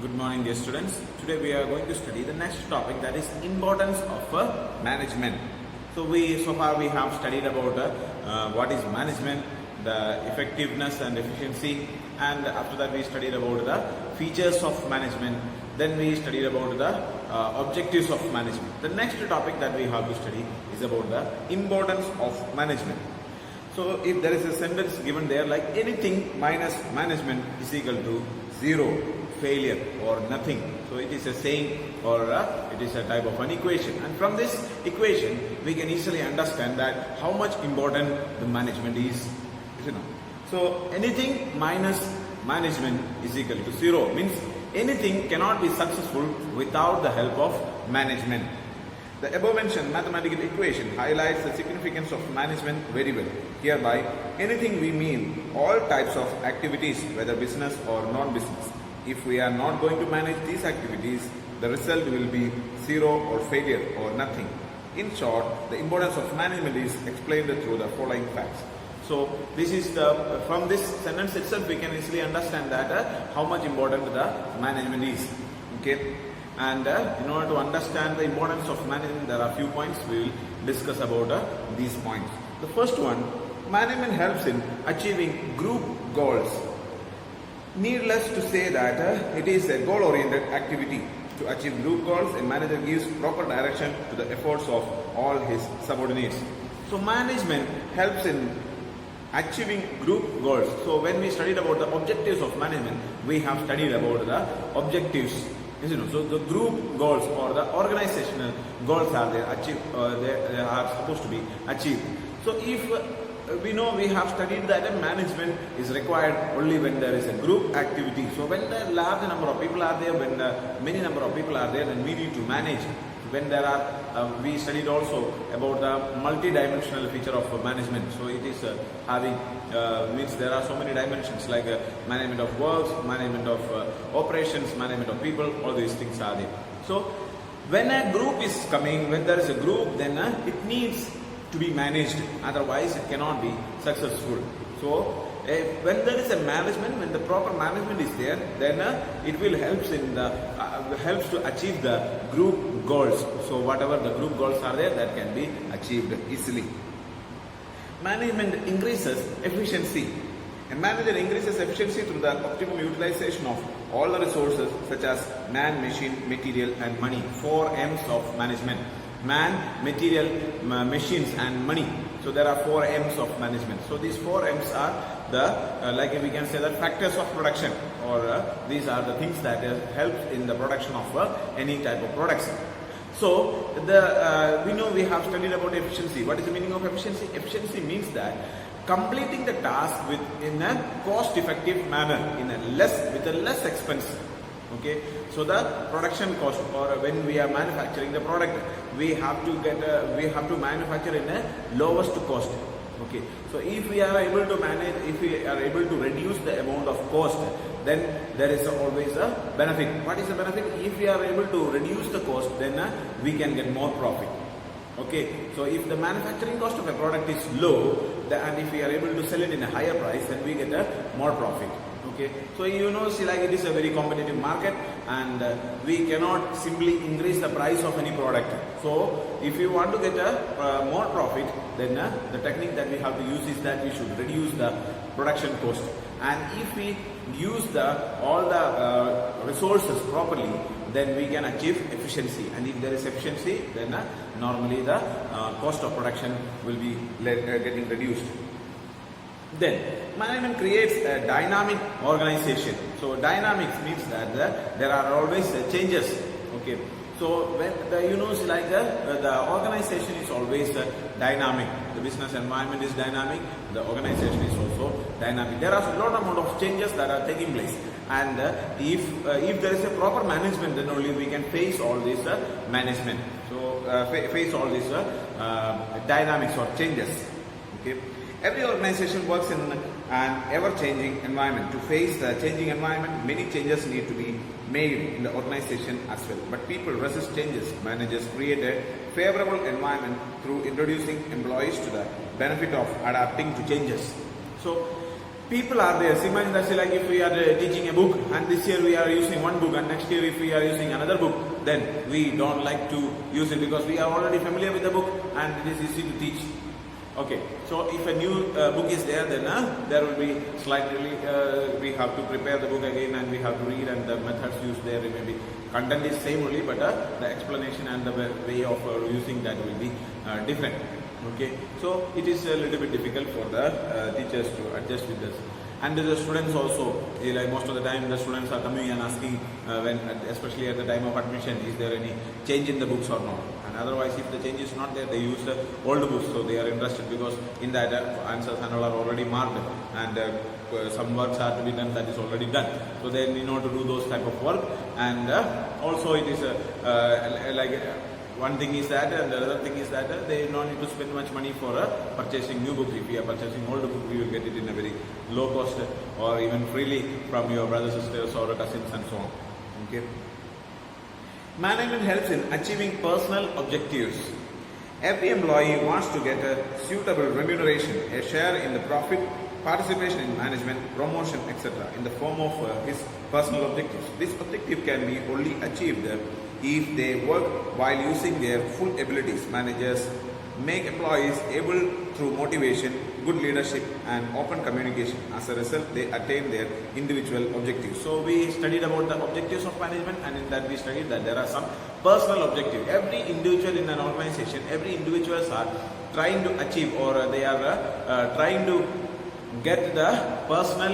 Good morning, dear students. Today we are going to study the next topic, that is importance of management. So far we have studied about what is management, the effectiveness and efficiency, and after that we studied about the features of management. Then we studied about the objectives of management. The next topic that we have to study is about the importance of management. So if there is a sentence given there like anything minus management is equal to zero, failure or nothing. So it is a saying or it is a type of an equation, and from this equation we can easily understand that how much important the management is. So anything minus management is equal to zero means anything cannot be successful without the help of management. The above mentioned mathematical equation highlights the significance of management very well. Hereby, anything we mean all types of activities, whether business or non-business. If we are not going to manage these activities, the result will be zero or failure or nothing. In short, the importance of management is explained through the following facts. So this is from this sentence itself we can easily understand that how much important the management is. Okay. And in order to understand the importance of management, there are few points we will discuss about these points. The first one, management helps in achieving group goals. Needless to say that it is a goal-oriented activity. To achieve group goals, a manager gives proper direction to the efforts of all his subordinates. So management helps in achieving group goals. So when we studied about the objectives of management, we have studied about the objectives. So the group goals or the organizational goals are there, they are supposed to be achieved. So if we know we have studied that management is required only when there is a group activity. So when the large number of people are there, when many number of people are there, then we need to manage. When there are, we studied also about the multi-dimensional feature of management. So it is having, means there are so many dimensions like management of works, management of operations, management of people, all these things are there. So when a group is coming, when there is a group, then it needs to be managed, otherwise it cannot be successful. So when there is a management, when the proper management is there, then it will helps to achieve the group goals. So whatever the group goals are there, that can be achieved easily. Management increases efficiency. A manager increases efficiency through the optimum utilization of all the resources such as man, machine, material and money. 4 M's of management. Man, material, machines and money. So there are 4 M's of management. So these 4 M's are the, like we can say, the factors of production, or these are the things that help in the production of any type of products. So we know we have studied about efficiency. What is the meaning of efficiency? Efficiency means that completing the task in a cost-effective manner, with a less expense. Okay, so the production cost, or when we are manufacturing the product, we have to manufacture in a lowest cost. Okay, so if we are able to manage, if we are able to reduce the amount of cost, then there is always a benefit. What is the benefit? If we are able to reduce the cost, then we can get more profit. Okay, so if the manufacturing cost of a product is low, and if we are able to sell it in a higher price, then we get a more profit. Okay, so see, like it is a very competitive market, and we cannot simply increase the price of any product. So if you want to get a more profit, then the technique that we have to use is that we should reduce the production cost. And if we use all the resources properly, then we can achieve efficiency. And if there is efficiency, then normally the cost of production will be getting reduced. Then management creates a dynamic organization. So dynamics means that there are always changes. Okay, so when the organization is always dynamic. The business environment is dynamic. The organization is also dynamic. There are a lot amount of changes that are taking place, and if there is a proper management, then only we can face all this management. So face all these dynamics or changes. Okay. Every organization works in an ever-changing environment. To face the changing environment, many changes need to be made in the organization as well. But people resist changes. Managers create a favorable environment through introducing employees to the benefit of adapting to changes. So people are there. So imagine that, say, like if we are teaching a book and this year we are using one book and next year if we are using another book, then we don't like to use it because we are already familiar with the book and it is easy to teach. Okay, so if a new book is there, then there will be slightly, we have to prepare the book again and we have to read, and the methods used there, maybe content is same only, but the explanation and the way of using that will be different. Okay, so it is a little bit difficult for the teachers to adjust with this. And the students also, like most of the time the students are coming and asking when, especially at the time of admission, is there any change in the books or not? And otherwise, if the change is not there, they use the old books, so they are interested because in that answers and all are already marked, and some works are to be done that is already done. So they need not to do those type of work, and also it is like one thing is that, and the other thing is that they don't need to spend much money for purchasing new books. If you are purchasing old book, you will get it in a very low cost or even freely from your brothers, sisters or cousins and so on. Okay. Management helps in achieving personal objectives. Every employee wants to get a suitable remuneration, a share in the profit, participation in management, promotion, etc. in the form of his personal objectives. This objective can be only achieved if they work while using their full abilities. Managers make employees able through motivation, good leadership and open communication. As a result, they attain their individual objectives. So we studied about the objectives of management, and in that we studied that there are some personal objectives. Every individual in an organization, every individuals are trying to achieve, or they are trying to get the personal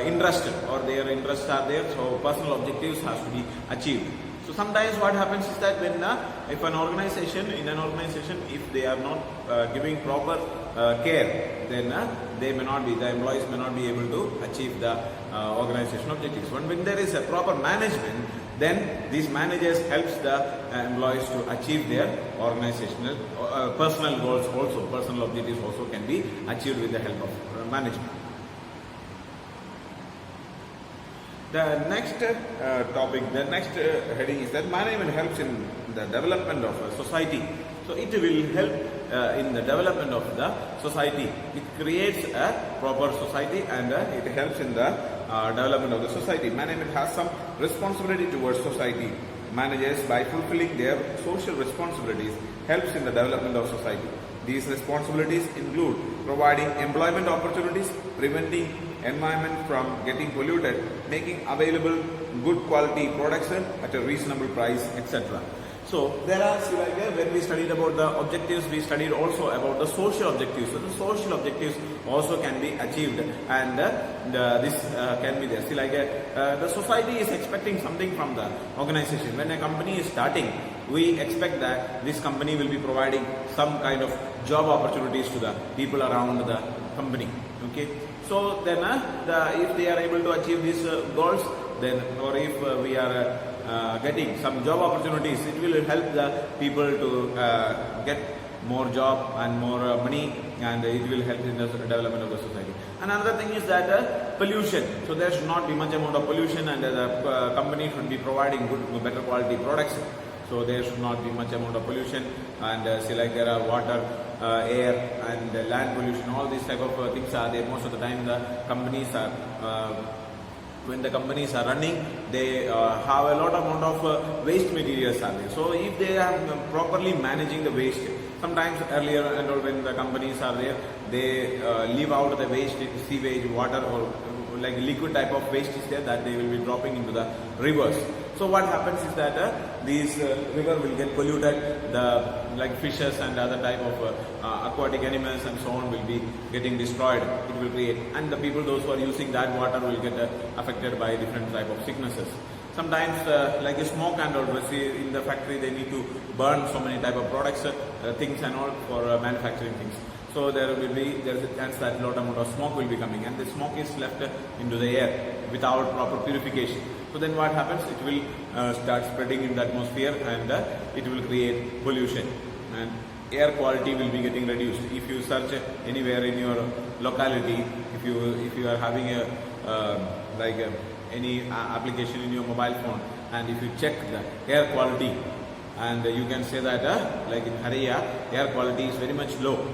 interest, or their interests are there, so personal objectives has to be achieved. So sometimes what happens is that when if an organization, if they are not giving proper care, then they may not be, the employees may not be able to achieve the organization objectives. When there is a proper management, then these managers helps the employees to achieve their organizational personal goals also, personal objectives also can be achieved with the help of management. The next topic, the next heading is that management helps in the development of a society. So it will help in the development of the society. It creates a proper society, and it helps in the development of the society. Management has some responsibility towards society. Managers, by fulfilling their social responsibilities, helps in the development of society. These responsibilities include providing employment opportunities, preventing environment from getting polluted, making available good quality products at a reasonable price, etc. So there are, when we studied about the objectives, we studied also about the social objectives. So the social objectives also can be achieved, and this can be there. See, the society is expecting something from the organization. When a company is starting, we expect that this company will be providing some kind of job opportunities to the people around the company. Okay. So then if they are able to achieve these goals, then, or if we are getting some job opportunities, it will help the people to get more job and more money, and it will help in the development of the society. And another thing is that pollution. So there should not be much amount of pollution, and the company should be providing good, better quality products. So there should not be much amount of pollution, and there are water, air and land pollution, all these type of things are there. Most of the time the companies are, when the companies are running, they have a lot amount of waste materials are there. So if they are properly managing the waste, sometimes earlier and when the companies are there, they leave out the waste, sewage, water, or like liquid type of waste is there, that they will be dropping into the rivers. So what happens is that these river will get polluted, like fishes and other type of aquatic animals and so on will be getting destroyed. It will create, and the people, those who are using that water, will get affected by different type of sicknesses. Sometimes like a smoke and all, in the factory they need to burn so many type of products, things and all for manufacturing things. So there is a chance that a lot amount of smoke will be coming, and the smoke is left into the air without proper purification. So then what happens? It will start spreading in the atmosphere, and it will create pollution, and air quality will be getting reduced. If you search anywhere in your locality, if you are having any application in your mobile phone, and if you check the air quality, and you can say that like in Haria, air quality is very much low.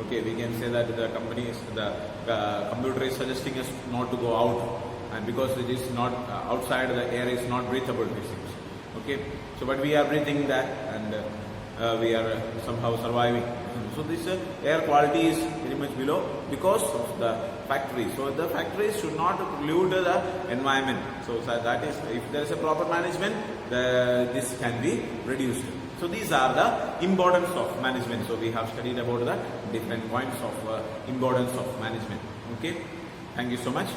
Okay, we can say that the computer is suggesting us not to go out, and because it is not outside, the air is not breathable, it seems. Okay, so but we are breathing that, and we are somehow surviving. So this air quality is very much below because of the factories. So the factories should not pollute the environment. So that is, if there is a proper management, this can be reduced. So these are the importance of management. So we have studied about the different points of importance of management. Okay, thank you so much.